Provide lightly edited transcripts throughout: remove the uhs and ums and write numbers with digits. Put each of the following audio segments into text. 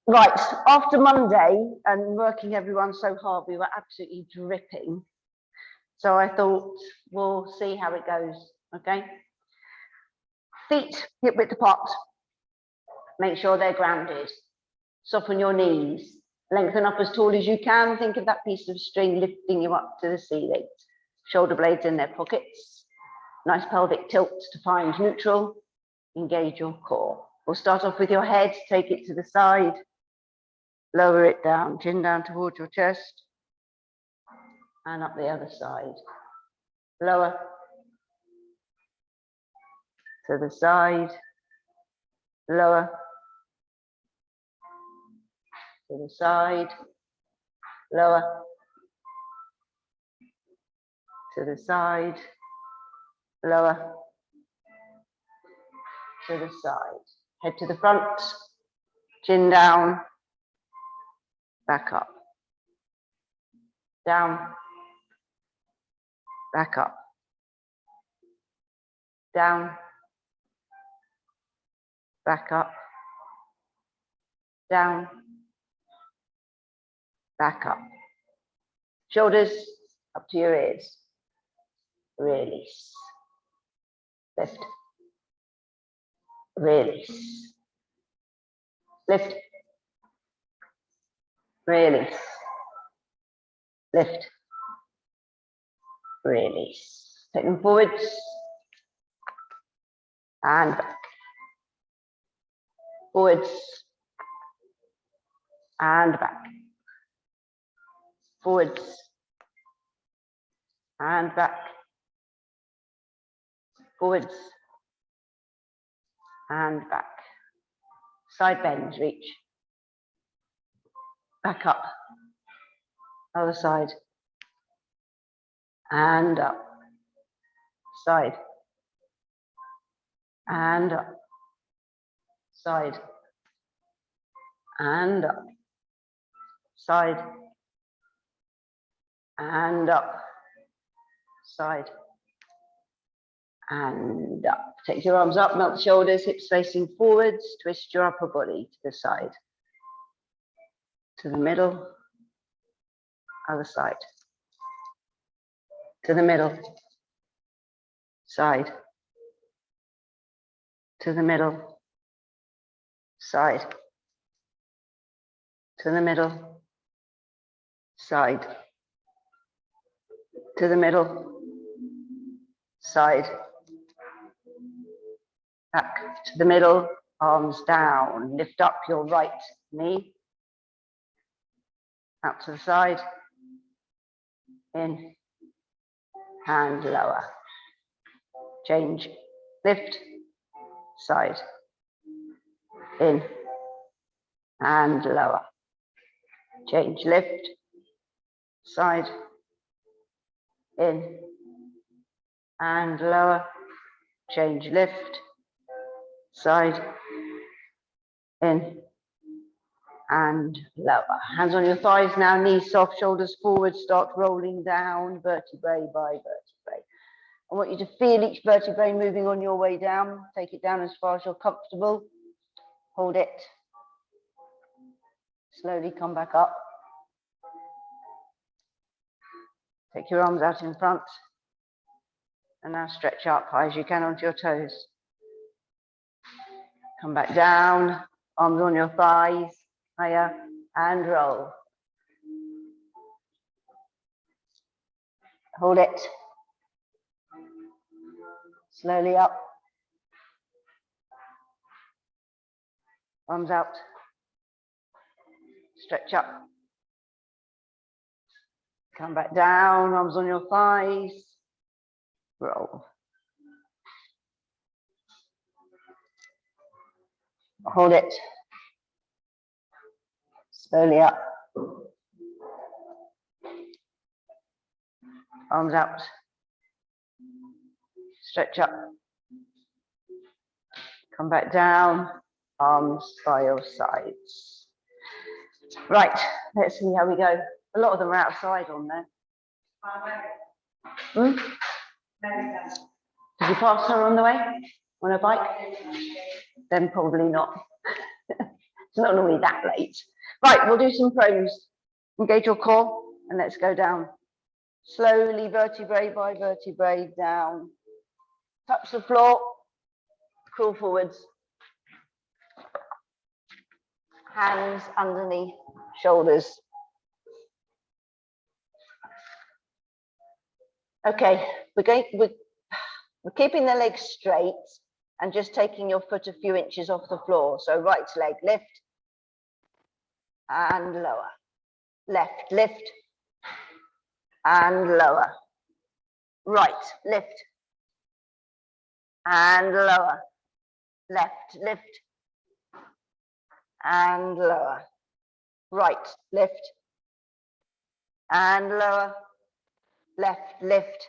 Right, after Monday and working everyone so hard, we were absolutely dripping. So I thought, we'll see how it goes, okay? Feet hip width apart. Make sure they're grounded. Soften your knees. Lengthen up as tall as you can. Think of that piece of string lifting you up to the ceiling. Shoulder blades in their pockets. Nice pelvic tilt to find neutral. Engage your core. We'll start off with your head. Take it to the side. Lower it down. Chin down towards your chest. And up the other side. Lower. To the side. Lower. To the side. Lower. To the side. Lower. To the side. Head to the front. Chin down. Back up. Down. Back up. Down. Back up. Down. Back up. Shoulders up to your ears. Release. Lift. Release. Lift. Release. Lift. Release. Take them forwards. And back. Forwards. And back. Forwards. And back. Forwards. And back. Side bends, reach. Back up. Other side. And up. Side. And up. Side. And up. Side. And up. Side. And up. Take your arms up, melt the shoulders, hips facing forwards, twist your upper body to the side. To the middle. Other side. To the middle. Side. To the middle. Side. To the middle. Side. To the middle. Side. Back to the middle, arms down. Lift up your right knee. Out to the side. In. Hand lower. Change. Lift. Side. In. And lower. Change. Lift. Side. In. And lower. Change. Lift. Side. In. And lower. Hands on your thighs now, knees soft, shoulders forward, start rolling down vertebrae by vertebrae. I want you to feel each vertebrae moving on your way down. Take it down as far as you're comfortable. Hold it. Slowly come back up. Take your arms out in front. And now stretch up high as you can onto your toes. Come back down, arms on your thighs. Higher and roll. Hold it. Slowly up. Arms out. Stretch up. Come back down, arms on your thighs. Roll. Hold it. Slowly up. Arms out. Stretch up. Come back down. Arms by your sides. Right, let's see how we go. A lot of them are outside on there. Did you pass her on the way? On a bike? Then probably not. It's not normally that late. Right, we'll do some pros. Engage your core and let's go down. Slowly, vertebrae by vertebrae, down. Touch the floor, crawl forwards. Hands underneath shoulders. Okay, we're keeping the legs straight and just taking your foot a few inches off the floor. So right leg lift and lower. Left lift and lower. Right lift and lower. Left lift and lower. Right lift and lower. Left lift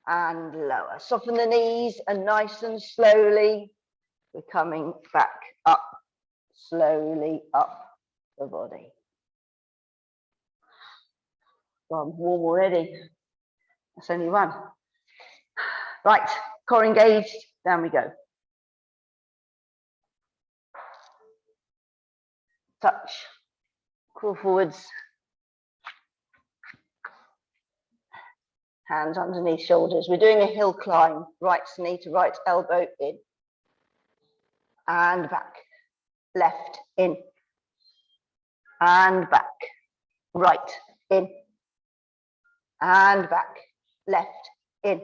and lower. Soften the knees and nice and slowly we're coming back up, slowly up the body. Well, I'm warm already. That's only one. Right, core engaged, down we go. Touch, crawl forwards. Hands underneath shoulders. We're doing a hill climb. Right knee to right elbow in. And back. Left in. And back. Right in. And back. Left in.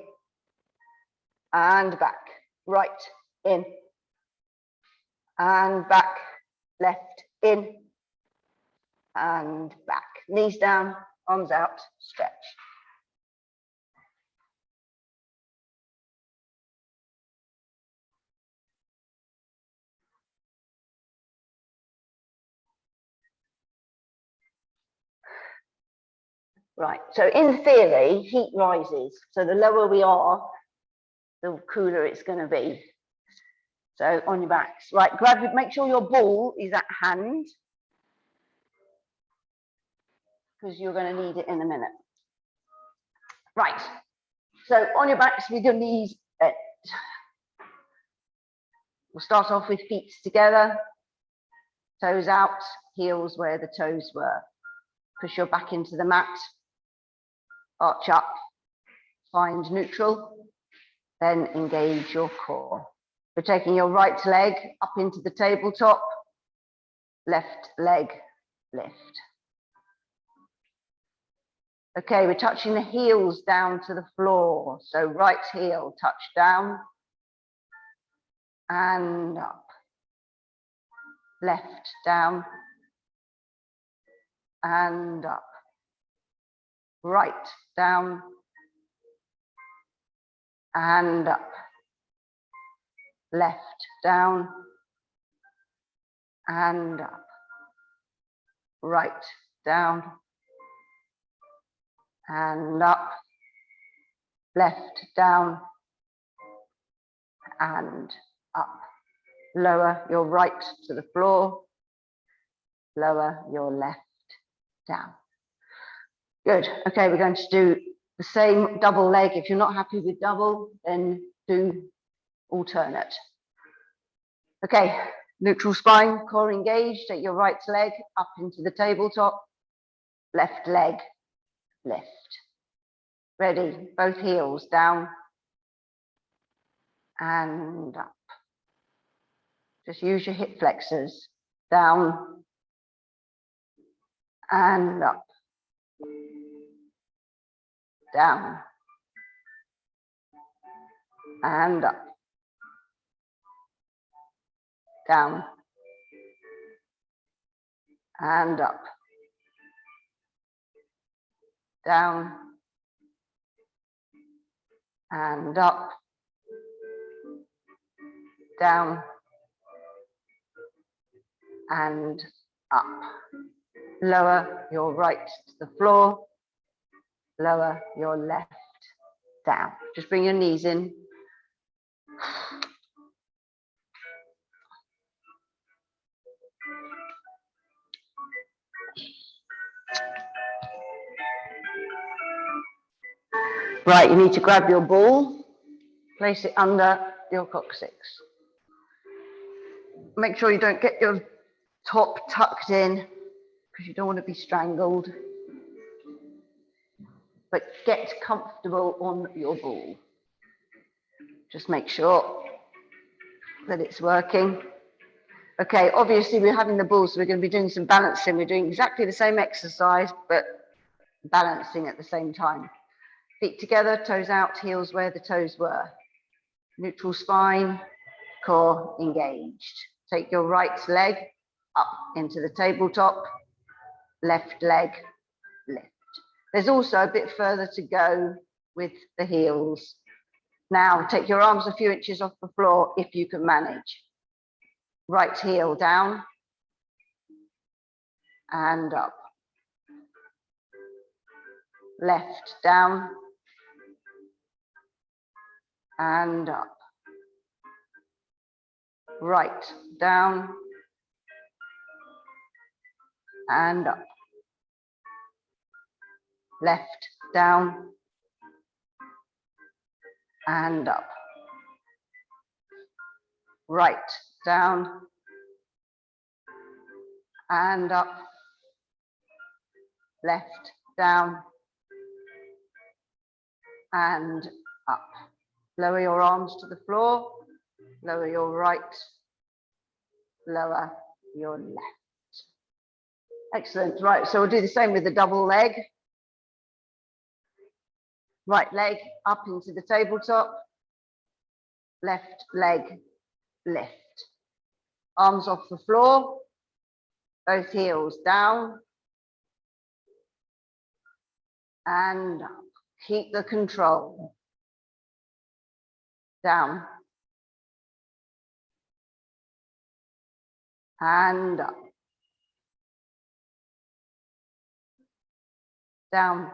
And back. Right in. And back. Left in. And back. Knees down, arms out, stretch. Right, so in theory, heat rises. So the lower we are, the cooler it's going to be. So on your backs. Right, make sure your ball is at hand, because you're going to need it in a minute. Right, so on your backs with your knees bent. We'll start off with feet together, toes out, heels where the toes were. Push your back into the mat. Arch up, find neutral, then engage your core. We're taking your right leg up into the tabletop, left leg lift. Okay, we're touching the heels down to the floor. So right heel touch down and up. Left down and up. Right down and up. Left down and up. Right down and up. Left down and up. Lower your right to the floor. Lower your left down. Good. Okay, we're going to do the same double leg. If you're not happy with double, then do alternate. Okay, neutral spine, core engaged. Take your right leg up into the tabletop. Left leg lift. Ready, both heels down and up. Just use your hip flexors. Down and up. Down and up. Down and up. Down and up. Down and up. Lower your right to the floor. Lower your left down. Just bring your knees in. Right, you need to grab your ball, place it under your coccyx. Make sure you don't get your top tucked in, because you don't want to be strangled. But get comfortable on your ball. Just make sure that it's working. Okay, obviously we're having the ball, so we're going to be doing some balancing. We're doing exactly the same exercise, but balancing at the same time. Feet together, toes out, heels where the toes were. Neutral spine, core engaged. Take your right leg up into the tabletop, left leg lift. There's also a bit further to go with the heels. Now take your arms a few inches off the floor if you can manage. Right heel down and up. Left down and up. Right down and up. Left down and up. Right down and up. Left down and up. Lower your arms to the floor. Lower your right. Lower your left. Excellent. Right, so we'll do the same with the double leg. Right leg up into the tabletop. Left leg lift. Arms off the floor. Both heels down. And up. Keep the control. Down. And up. Down.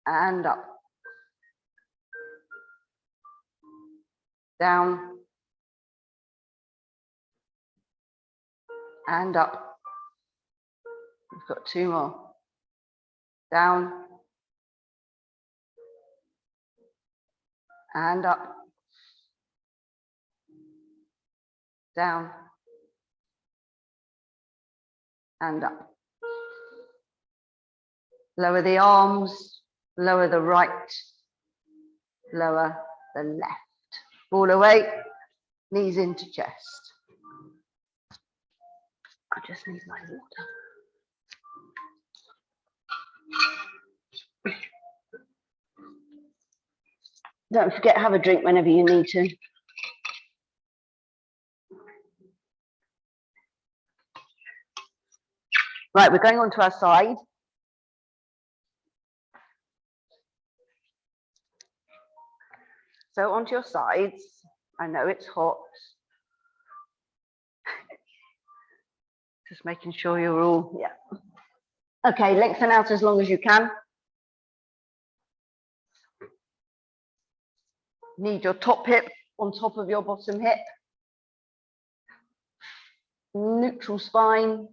And up. Down. And up. We've got two more. Down. And up. Down. And up. Lower the arms, lower the right, lower the left. Ball away, knees into chest. I just need my water. Don't forget, have a drink whenever you need to. Right, we're going on to our side. So onto your sides. I know it's hot. Just making sure you're all, yeah. Okay, lengthen out as long as you can. Need your top hip on top of your bottom hip. Neutral spine.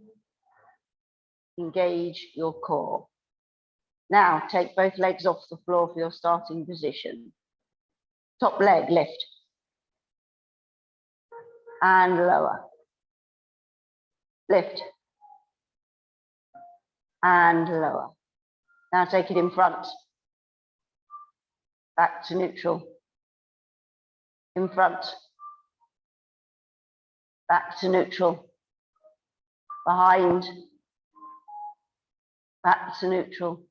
Engage your core. Now take both legs off the floor for your starting position. Top leg lift. And lower. Lift. And lower. Now take it in front. Back to neutral. In front. Back to neutral. Behind. Back to neutral.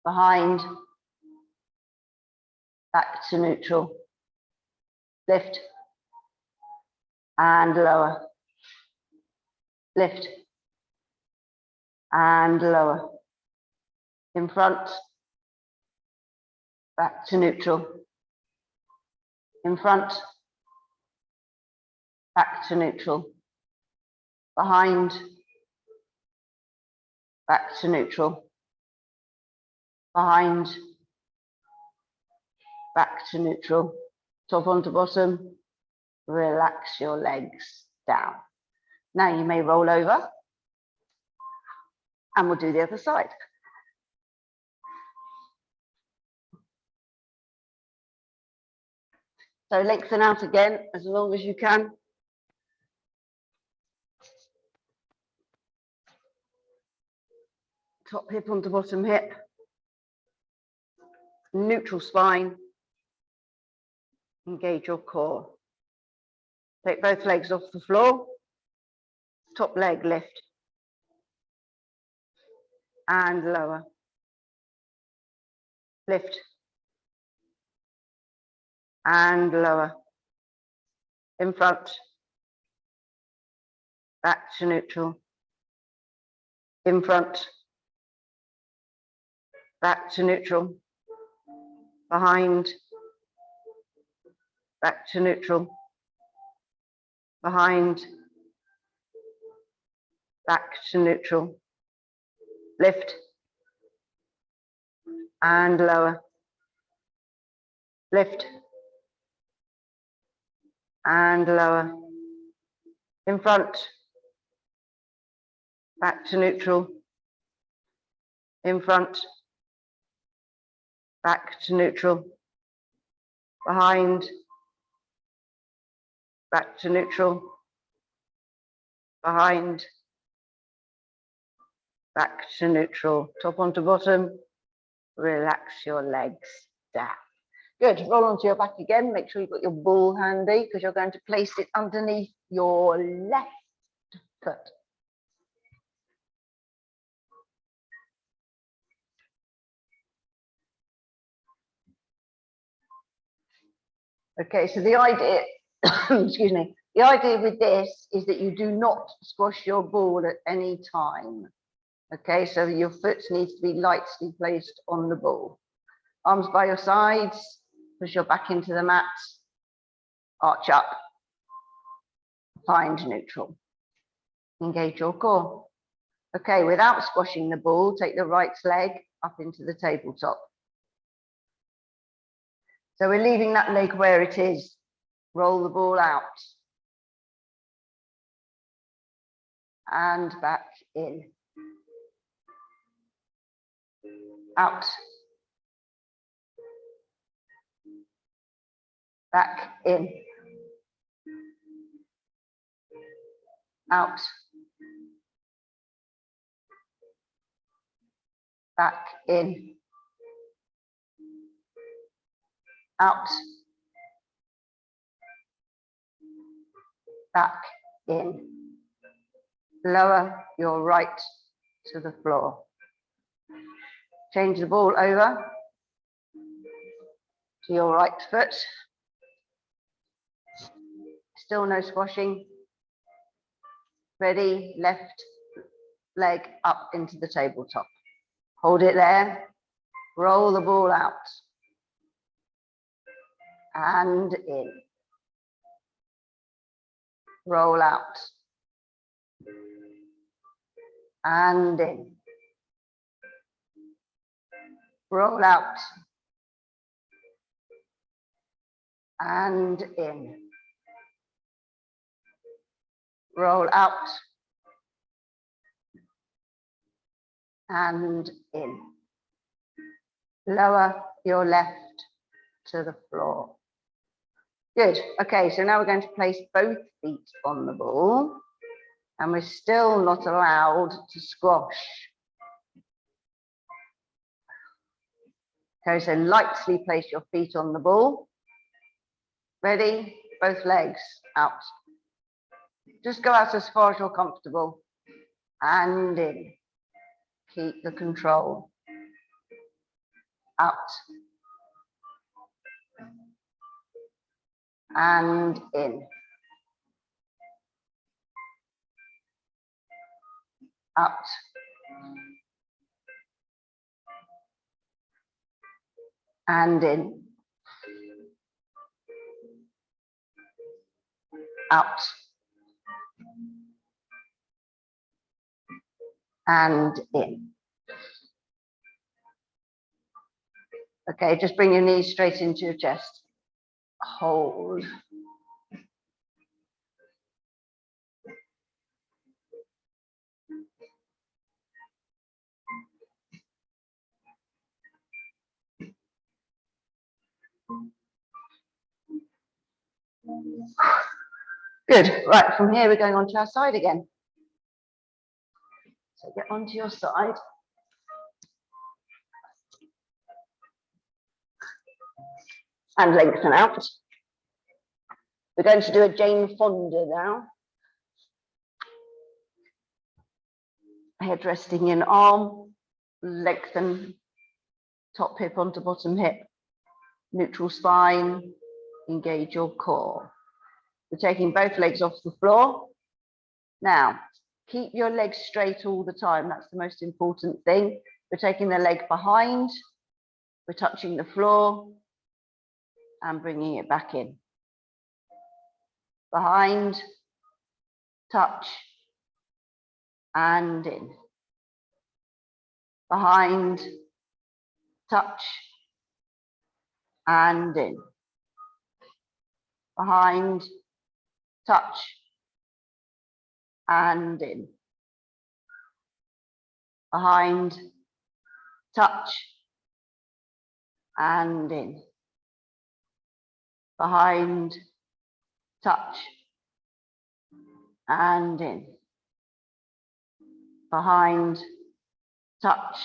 Behind. Back to neutral. Lift. And lower. Lift. And lower. In front. Back to neutral. In front. Back to neutral. Behind. Back to neutral. Behind. Back to neutral. Top onto bottom. Relax your legs down. Now you may roll over. And we'll do the other side. So lengthen out again as long as you can. Top hip onto bottom hip. Neutral spine. Engage your core. Take both legs off the floor. Top leg lift. And lower. Lift. And lower. In front. Back to neutral. In front. Back to neutral. Behind. Back to neutral. Behind. Back to neutral. Lift. And lower. Lift. And lower. In front. Back to neutral. In front. Back to neutral. Behind. Back to neutral. Behind. Back to neutral. Top onto bottom. Relax your legs down. Good. Roll onto your back again. Make sure you've got your ball handy because you're going to place it underneath your left foot. Okay, so the idea, excuse me, the idea with this is that you do not squash your ball at any time. Okay, so your foot needs to be lightly placed on the ball. Arms by your sides, push your back into the mat, arch up, find neutral. Engage your core. Okay, without squashing the ball, take the right leg up into the tabletop. So we're leaving that leg where it is. Roll the ball out. And back in. Out. Back in. Out. Back in. Out. Back in. Lower your right to the floor. Change the ball over to your right foot. Still no squashing. Ready, left leg up into the tabletop. Hold it there. Roll the ball out. And in. Roll out. And in. Roll out. And in. Roll out. And in. Lower your left to the floor. Good. Okay, so now we're going to place both feet on the ball, and we're still not allowed to squash. Okay, so lightly place your feet on the ball. Ready? Both legs out. Just go out as far as you're comfortable. And in. Keep the control. Out. And in. Out. And in. Out. And in. Okay, just bring your knees straight into your chest. Hold. Good. Right, from here we're going on to our side again. So get onto your side. And lengthen out. We're going to do a Jane Fonda now. Head resting in arm, lengthen top hip onto bottom hip, neutral spine, engage your core. We're taking both legs off the floor. Now, keep your legs straight all the time. That's the most important thing. We're taking the leg behind, we're touching the floor and bringing it back in. Behind, touch, and in. Behind, touch, and in. Behind, touch, and in. Behind, touch, and in. Behind, touch, and in. Behind, touch,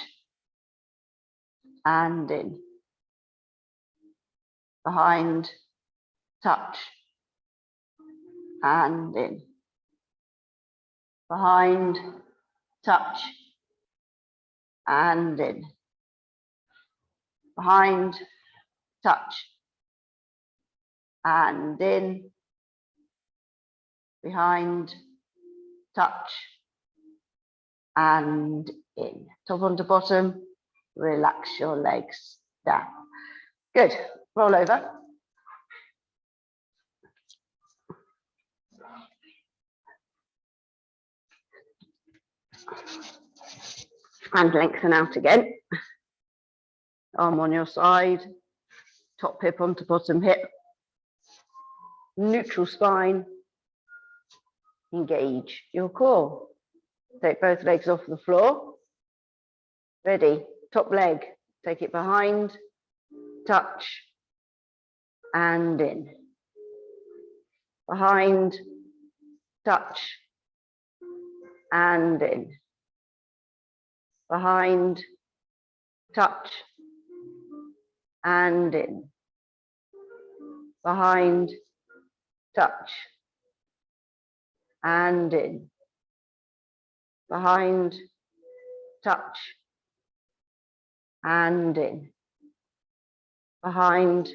and in. Behind, touch, and in. Behind, touch, and in. Behind, touch, and in. Behind, touch, and in. Top onto bottom, relax your legs down. Good, roll over. And lengthen out again. Arm on your side, top hip onto bottom hip. Neutral spine, engage your core. Take both legs off the floor. Ready, top leg, take it behind, touch, and in. Behind, touch, and in. Behind, touch, and in. Behind, touch, and in. Behind, touch, and in. Behind,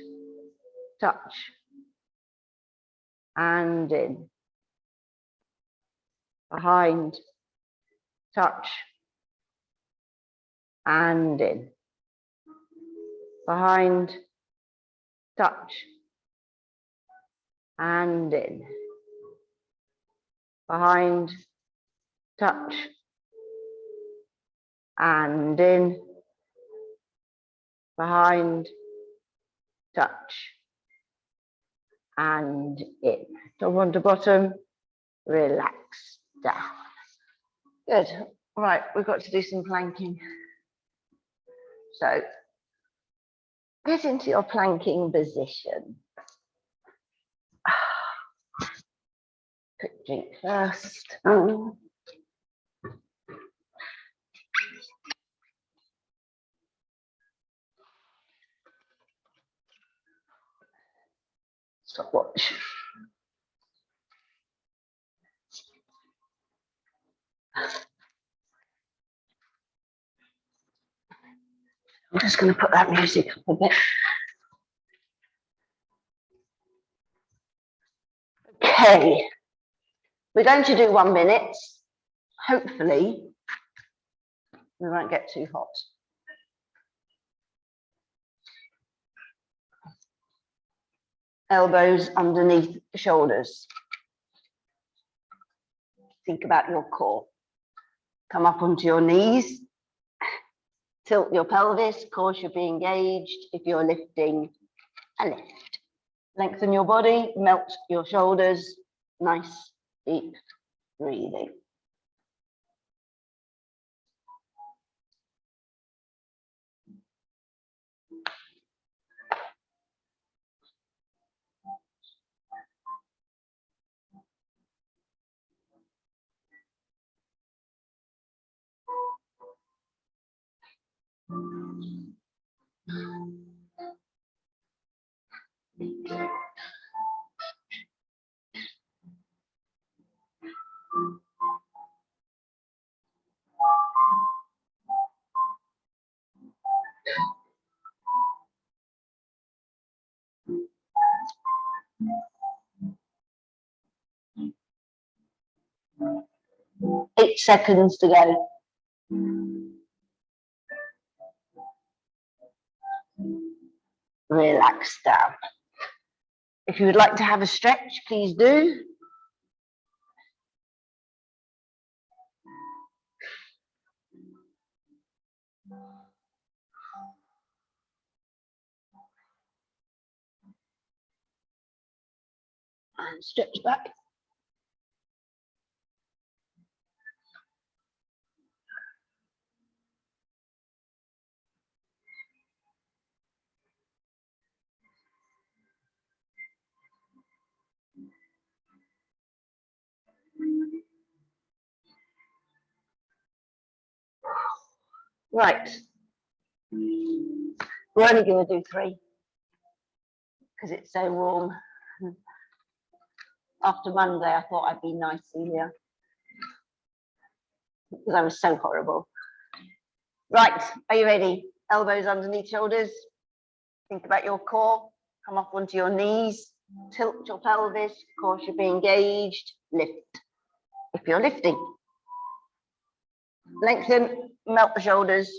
touch, and in. Behind, touch, and in. Behind, touch, and in. Behind, touch, and in. Behind, touch, and in. Top onto bottom, relax down. Good. Right, we've got to do some planking. So get into your planking position. Quick drink first. Stopwatch. I'm just going to put that music up a bit. Okay, we're going to do 1 minute. Hopefully, we won't get too hot. Elbows underneath the shoulders. Think about your core. Come up onto your knees. Tilt your pelvis, core should be engaged if you're lifting a lift. Lengthen your body, melt your shoulders. Nice, deep breathing. Eight seconds to go. Relax down. If you would like to have a stretch, please do. And stretch back. Right. We're only going to do 3 because it's so warm. After Monday, I thought I'd be nice, Celia, because I was so horrible. Right, are you ready? Elbows underneath shoulders. Think about your core. Come up onto your knees. Tilt your pelvis. Core should be engaged. Lift if you're lifting. Lengthen, melt the shoulders,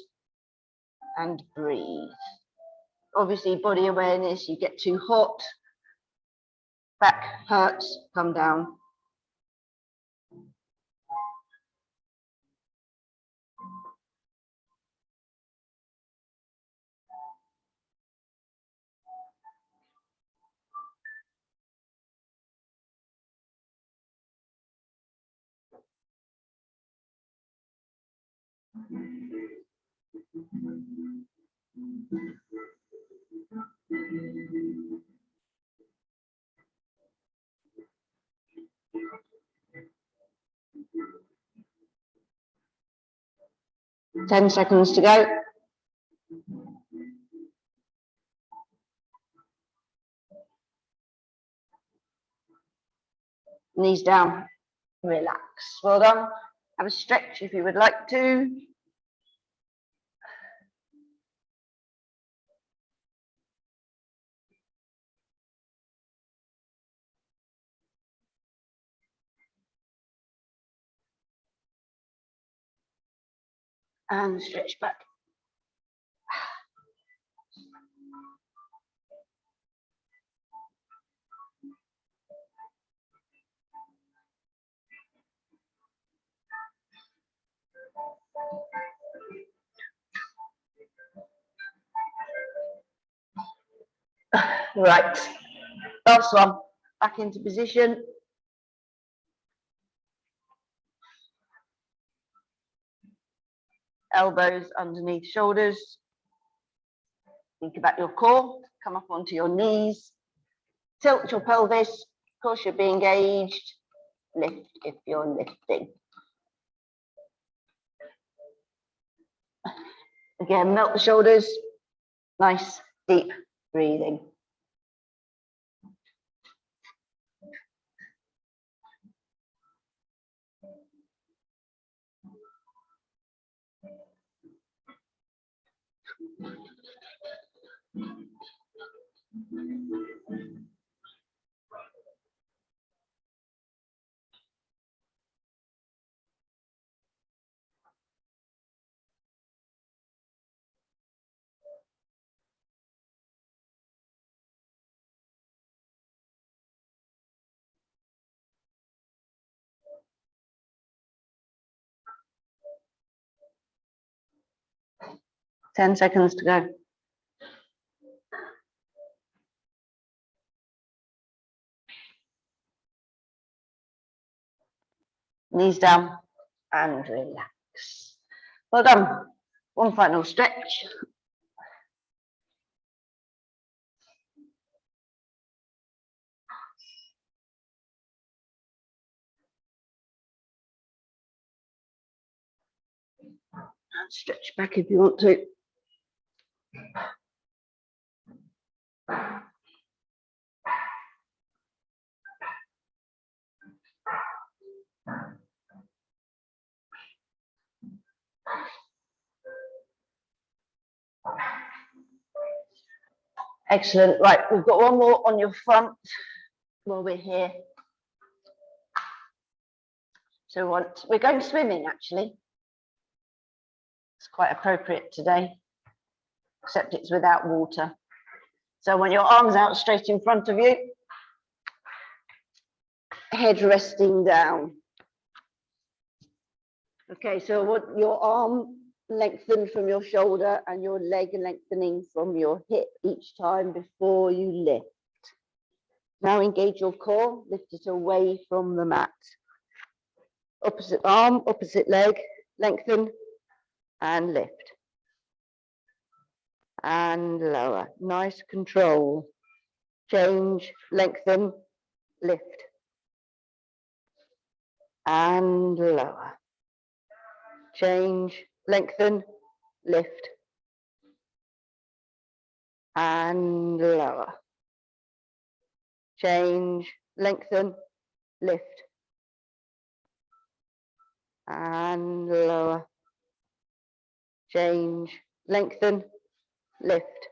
and breathe. Obviously, body awareness. You get too hot, back hurts, come down. Ten seconds to go. Knees down, relax. Well done. Have a stretch if you would like to. And stretch back. Right, last one, back into position. Elbows underneath shoulders. Think about your core, come up onto your knees. Tilt your pelvis, of course you'll be engaged. Lift if you're lifting. Again, melt the shoulders. Nice, deep breathing. Ten seconds to go. Knees down and relax. Well done. One final stretch. And stretch back if you want to. Excellent. Right, we've got one more on your front while we're here. So we're going swimming, actually. It's quite appropriate today, except it's without water. So when your arms out straight in front of you, head resting down. Okay, so what your arm lengthened from your shoulder and your leg lengthening from your hip each time before you lift. Now engage your core, lift it away from the mat. Opposite arm, opposite leg, lengthen and lift. And lower, nice control. Change, lengthen, lift. And lower. Change, lengthen, lift. And lower. Change, lengthen, lift. And lower. Change, lengthen, lift.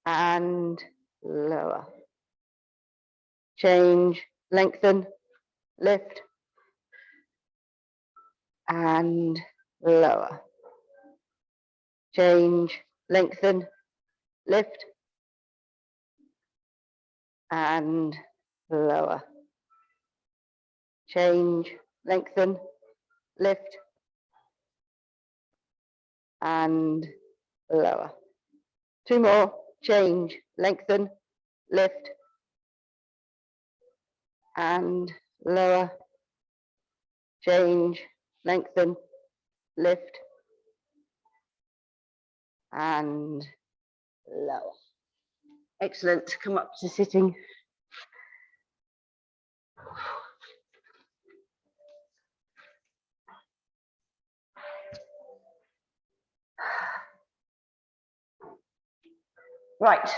And lower. Change, lengthen, lift. And lower. Change, lengthen, lift. And lower. Change, lengthen, lift. And lower. Two more. Change, lengthen, lift. And lower. Change, lengthen, lift. And lower. Excellent. Come up to sitting. Right.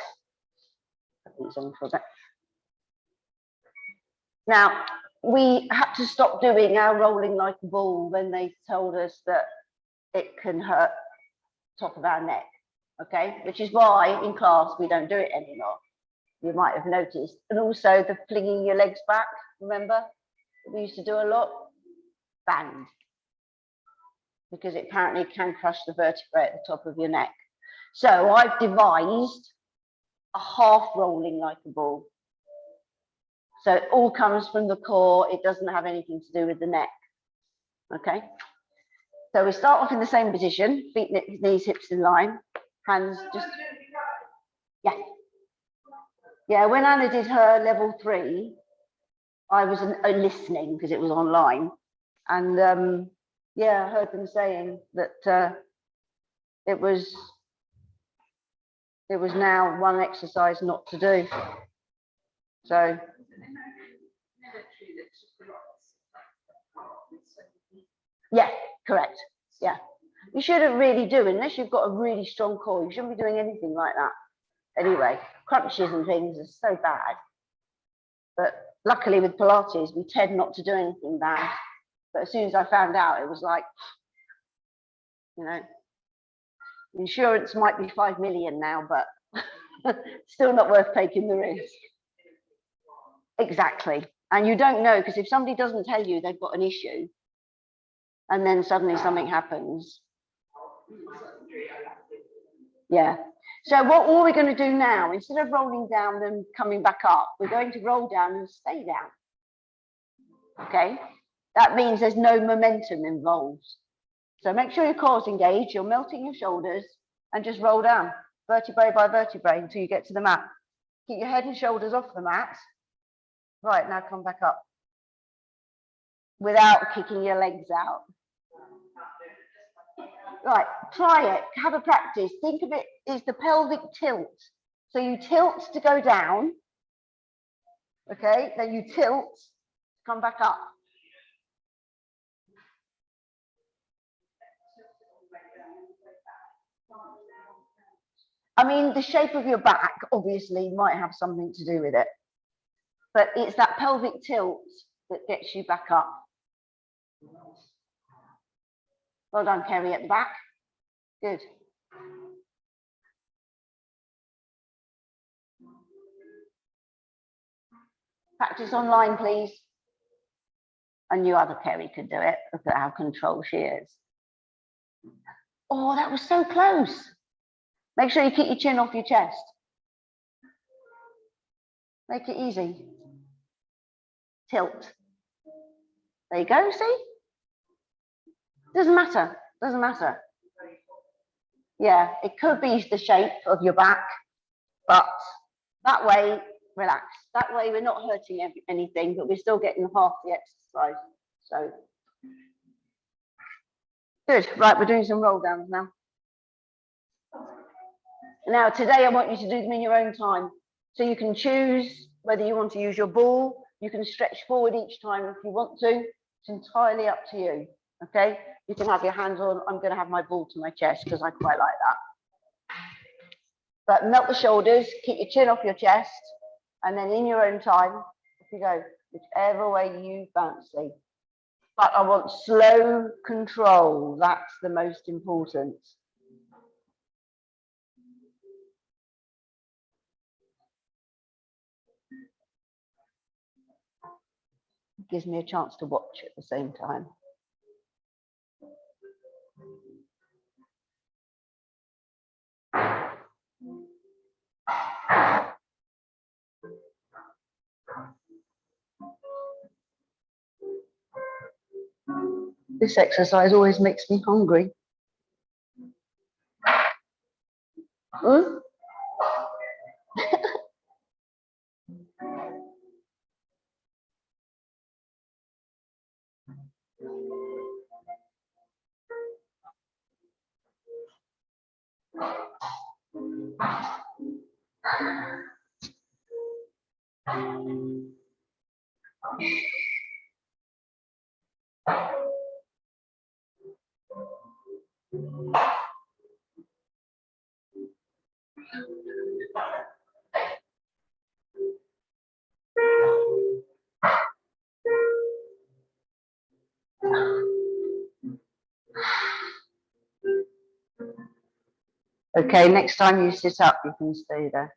Now, we had to stop doing our rolling like a ball when they told us that it can hurt top of our neck, okay? Which is why in class we don't do it anymore. You might have noticed. And also the flinging your legs back, remember? We used to do a lot. Banned. Because it apparently can crush the vertebrae at the top of your neck. So I've devised a half rolling like a ball. So it all comes from the core. It doesn't have anything to do with the neck. Okay. So we start off in the same position, feet, knees, hips in line, hands just, yeah. Yeah, when Anna did her level 3, I was listening because it was online. And yeah, I heard them saying that it was now one exercise not to do. So yeah, correct. Yeah, you shouldn't really do, unless you've got a really strong core, you shouldn't be doing anything like that. Anyway, crunches and things are so bad. But luckily with Pilates, we tend not to do anything bad. But as soon as I found out, it was like, you know, insurance might be 5 million now, but still not worth taking the risk. Exactly. And you don't know, because if somebody doesn't tell you they've got an issue, and then suddenly something happens. Yeah. So what are we going to do now? Instead of rolling down and coming back up, we're going to roll down and stay down. Okay. That means there's no momentum involved. So make sure your core's engaged, you're melting your shoulders, and just roll down, vertebrae by vertebrae, until you get to the mat. Keep your head and shoulders off the mat. Right, now come back up. Without kicking your legs out. Right, try it, have a practice. Think of it as the pelvic tilt. So you tilt to go down, okay? Then you tilt, come back up. I mean, the shape of your back obviously might have something to do with it, but it's that pelvic tilt that gets you back up. Well done, Kerry, at the back. Good. Practice online, please. I knew other Kerry could do it. Look at how controlled she is. Oh, that was so close. Make sure you keep your chin off your chest. Make it easy. Tilt. There you go, see? Doesn't matter, doesn't matter. Yeah, it could be the shape of your back, but that way, relax. That way we're not hurting anything, but we're still getting half the exercise. So, good. Right, we're doing some roll downs now. Now, today I want you to do them in your own time. So you can choose whether you want to use your ball. You can stretch forward each time if you want to. It's entirely up to you, okay? You can have your hands on. I'm going to have my ball to my chest because I quite like that. But melt the shoulders, keep your chin off your chest, and then in your own time, if you go, whichever way you fancy. But I want slow control. That's the most important. It gives me a chance to watch at the same time. This exercise always makes me hungry. Hmm? Okay, next time you sit up, you can stay there.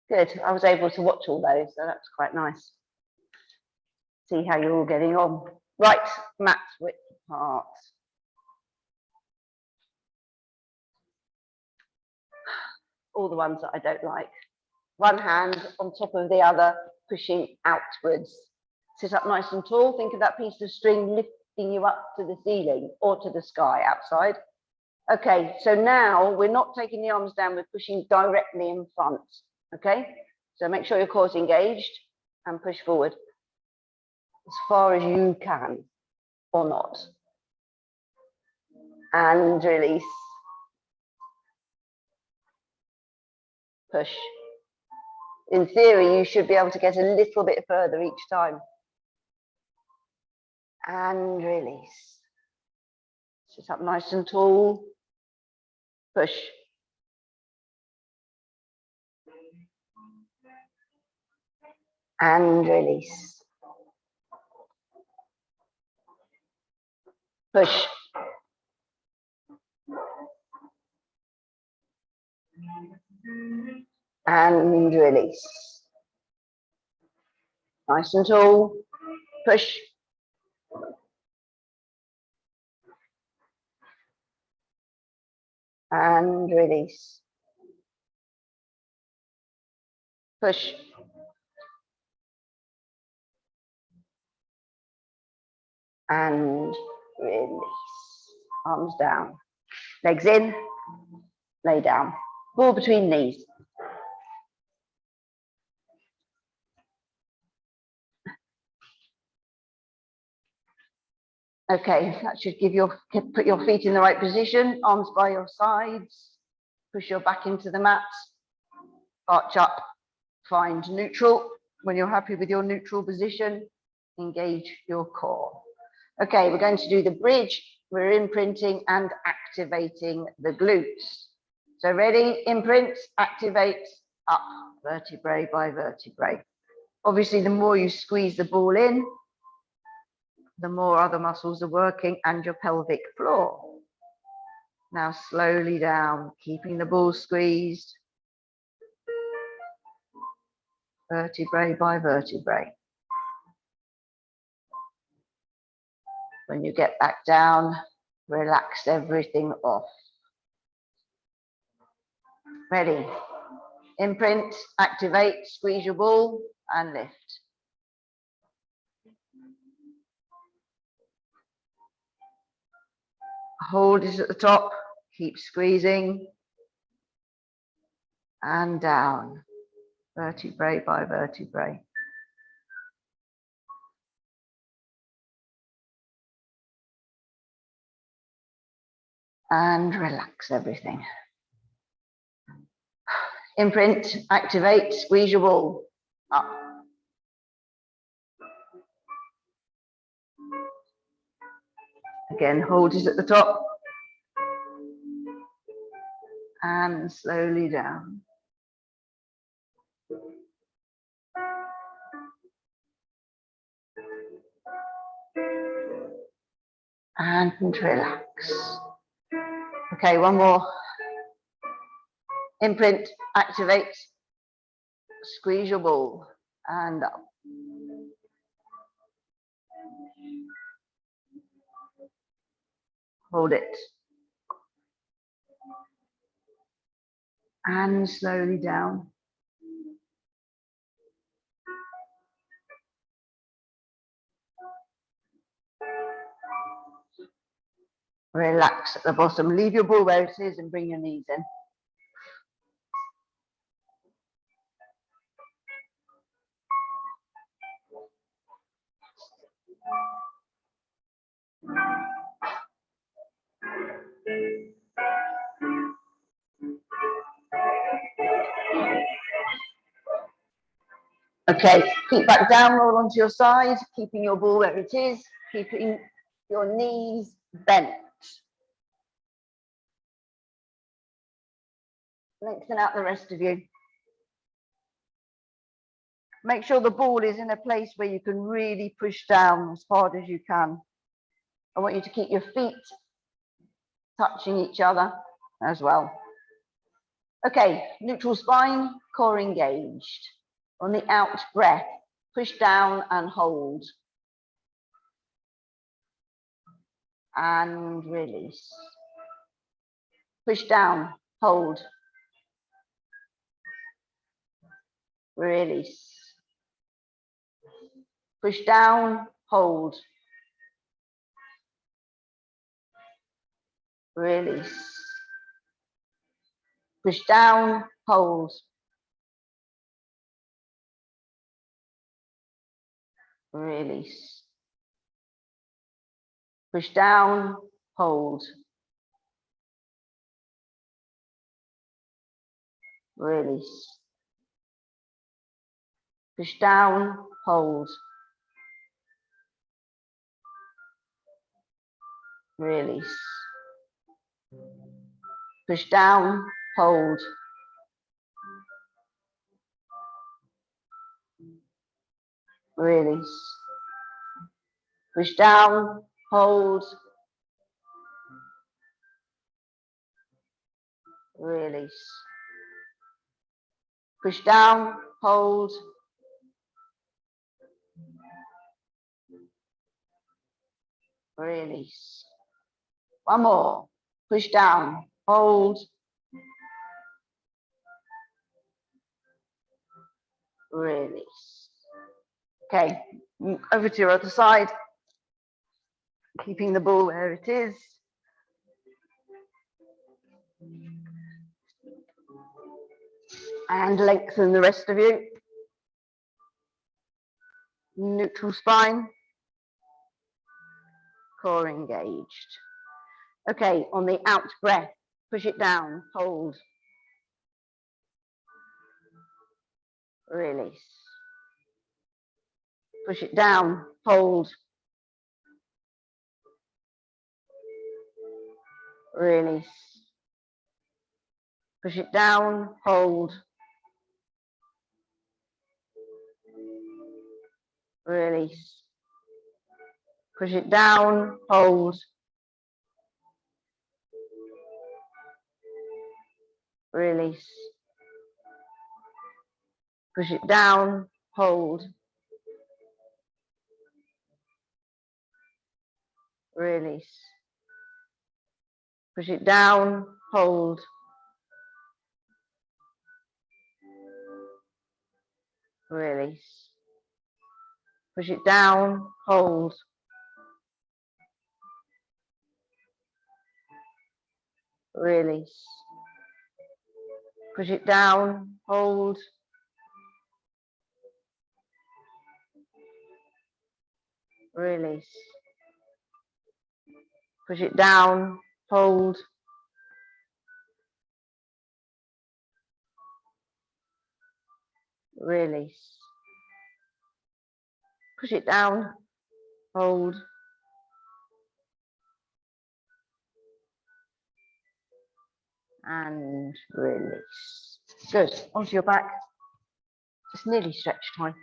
Good, I was able to watch all those, so that's quite nice. See how you're all getting on. Right, mat width apart. All the ones that I don't like. One hand on top of the other, pushing outwards. Sit up nice and tall. Think of that piece of string lifting you up to the ceiling or to the sky outside. Okay, so now we're not taking the arms down, we're pushing directly in front. Okay, so make sure your core's engaged and push forward as far as you can or not. And release. Push. In theory, you should be able to get a little bit further each time. And release. Sit up nice and tall. Push. And release. Push. And release. Nice and tall. Push. And release. Push. And release. Arms down. Legs in. Lay down. Ball between knees. Okay, that should give put your feet in the right position, arms by your sides, push your back into the mat, arch up, find neutral. When you're happy with your neutral position, engage your core. Okay, we're going to do the bridge. We're imprinting and activating the glutes. So ready, imprint, activate, up, vertebrae by vertebrae. Obviously, the more you squeeze the ball in, the more other muscles are working and your pelvic floor. Now slowly down, keeping the ball squeezed, vertebrae by vertebrae. When you get back down, relax everything off. Ready, imprint, activate, squeeze your ball and lift. Hold it at the top, keep squeezing, and down, vertebrae by vertebrae. And relax everything. Imprint, activate, squeeze your ball, up. Again, hold it at the top. And slowly down. And relax. Okay, one more. Imprint, activate, squeeze your ball and up. Hold it. And slowly down. Relax at the bottom. Leave your ball where it is and bring your knees in. Okay, feet back down, roll onto your side, keeping your ball where it is, keeping your knees bent. Lengthen out the rest of you. Make sure the ball is in a place where you can really push down as hard as you can. I want you to keep your feet touching each other as well. Okay, neutral spine, core engaged. On the out breath, push down and hold. And release. Push down, hold. Release. Push down, hold. Release. Push down, hold. Release. Push down, hold. Release. Push down, hold. Release. Push down, hold. Release. Push down, hold. Release. Push down, hold. Release. One more. Push down, hold. Release. Okay, over to your other side. Keeping the ball where it is. And lengthen the rest of you. Neutral spine. Core engaged. Okay, on the out breath, push it down, hold. release. Push it down, hold, release. Push it down, hold, release. Push it down, hold, release. Push it down, hold, release. Push it down, hold, release. Push it down, hold, release. Push it down, hold, release. Push it down, hold, release. Push it down, hold, and release. Good, onto your back. It's nearly stretch time.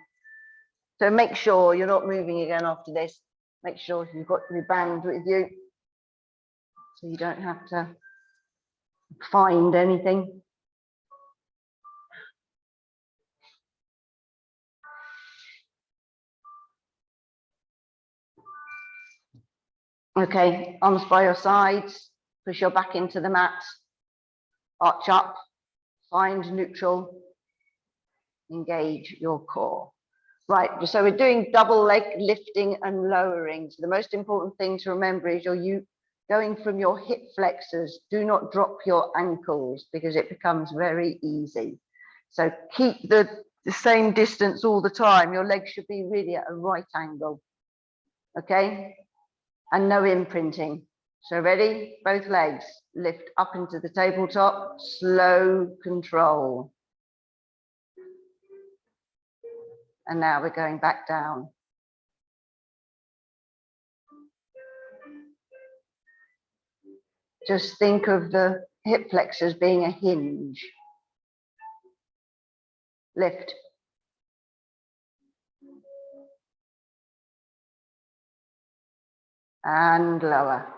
So make sure you're not moving again after this. Make sure you've got your band with you so you don't have to find anything. Okay, arms by your sides, push your back into the mat, arch up, find neutral, engage your core. Right, so we're doing double leg lifting and lowering. So the most important thing to remember is you're going from your hip flexors. Do not drop your ankles because it becomes very easy. So keep the same distance all the time. Your legs should be really at a right angle, okay? And no imprinting. So ready? Both legs lift up into the tabletop, slow control. And now we're going back down. Just think of the hip flexors being a hinge. Lift. And lower.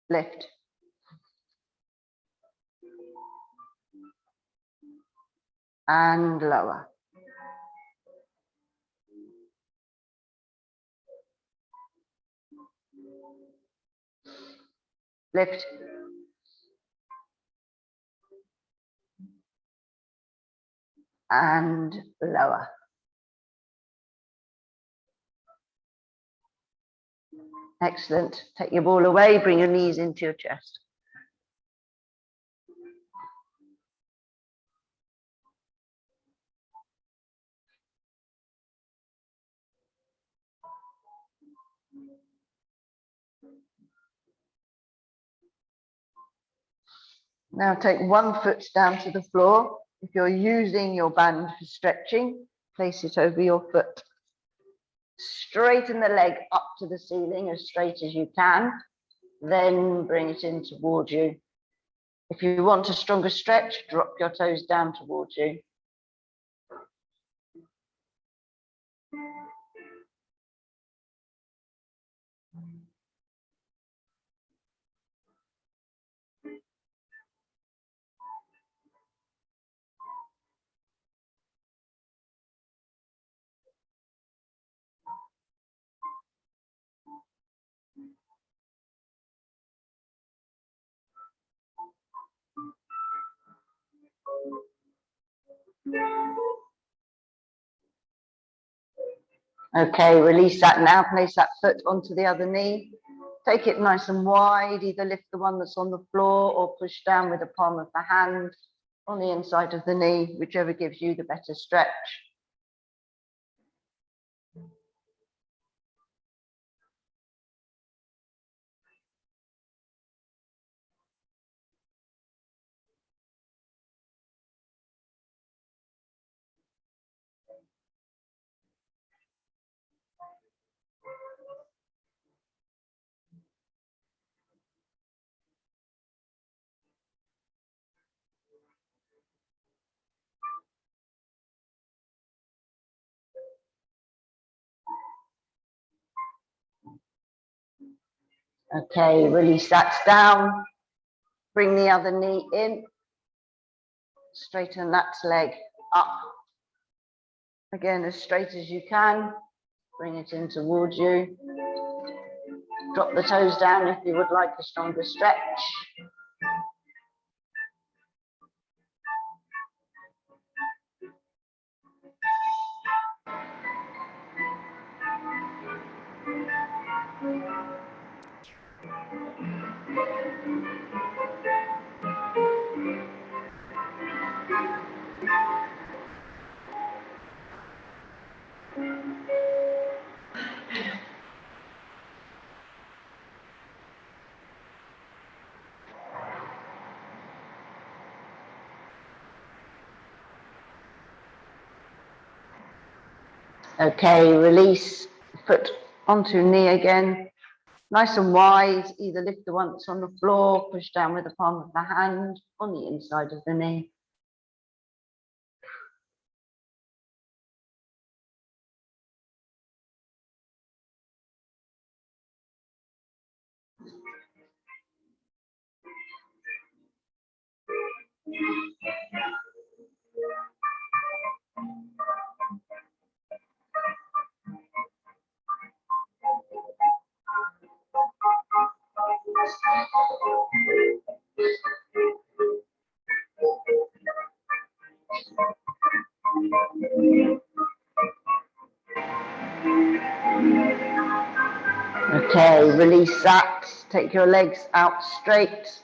Lift. And lower. Lift. And lower. Excellent. Take your ball away, bring your knees into your chest. Now take one foot down to the floor. If you're using your band for stretching, place it over your foot. Straighten the leg up to the ceiling as straight as you can, then bring it in towards you. If you want a stronger stretch, drop your toes down towards you. Okay, release that now. Place that foot onto the other knee. Take it nice and wide. Either lift the one that's on the floor or push down with the palm of the hand on the inside of the knee, whichever gives you the better stretch. Okay, release that down. Bring the other knee in. Straighten that leg up. Again, as straight as you can. Bring it in towards you. Drop the toes down if you would like a stronger stretch. Okay, release, foot onto knee again. Nice and wide, either lift the once on the floor, push down with the palm of the hand on the inside of the knee. Okay, release that. Take your legs out straight,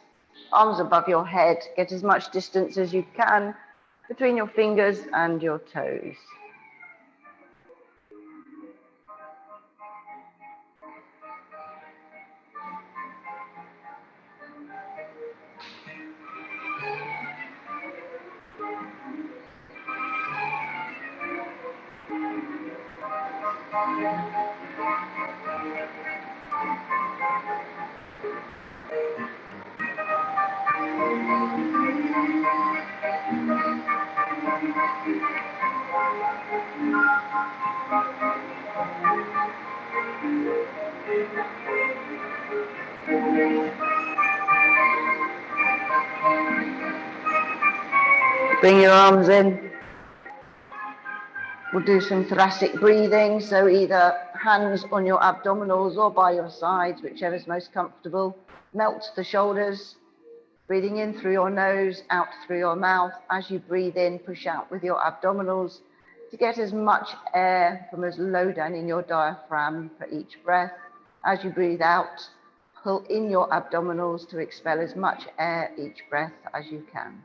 arms above your head. Get as much distance as you can between your fingers and your toes. Bring your arms in. We'll do some thoracic breathing, so either hands on your abdominals or by your sides, whichever is most comfortable. Melt the shoulders, breathing in through your nose, out through your mouth. As you breathe in, push out with your abdominals to get as much air from as low down in your diaphragm for each breath. As you breathe out, pull in your abdominals to expel as much air each breath as you can.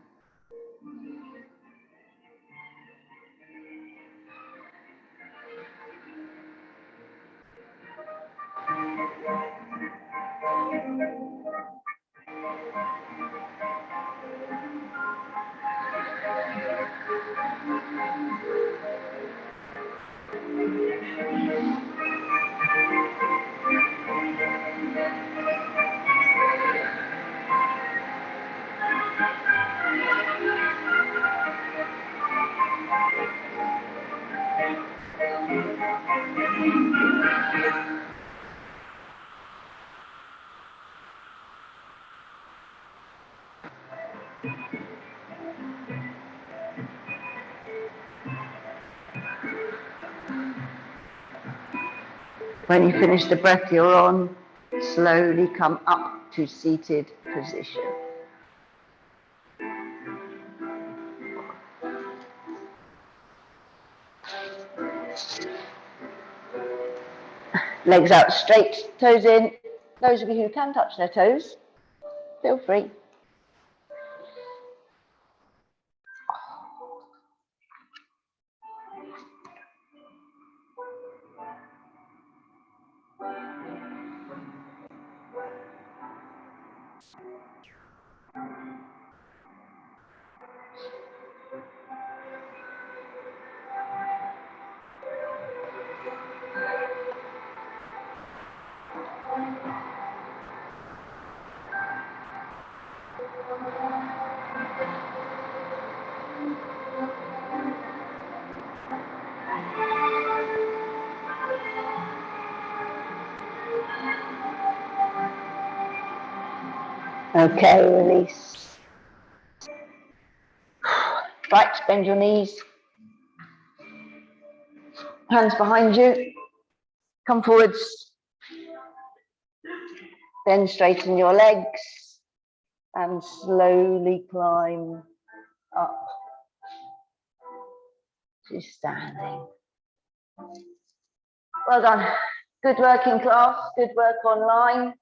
When you finish the breath you're on, slowly come up to seated position. Legs out straight, toes in. Those of you who can touch their toes, feel free. Okay, release. Right, bend your knees. Hands behind you. Come forwards. Then straighten your legs and slowly climb up to standing. Well done. Good work in class, good work online.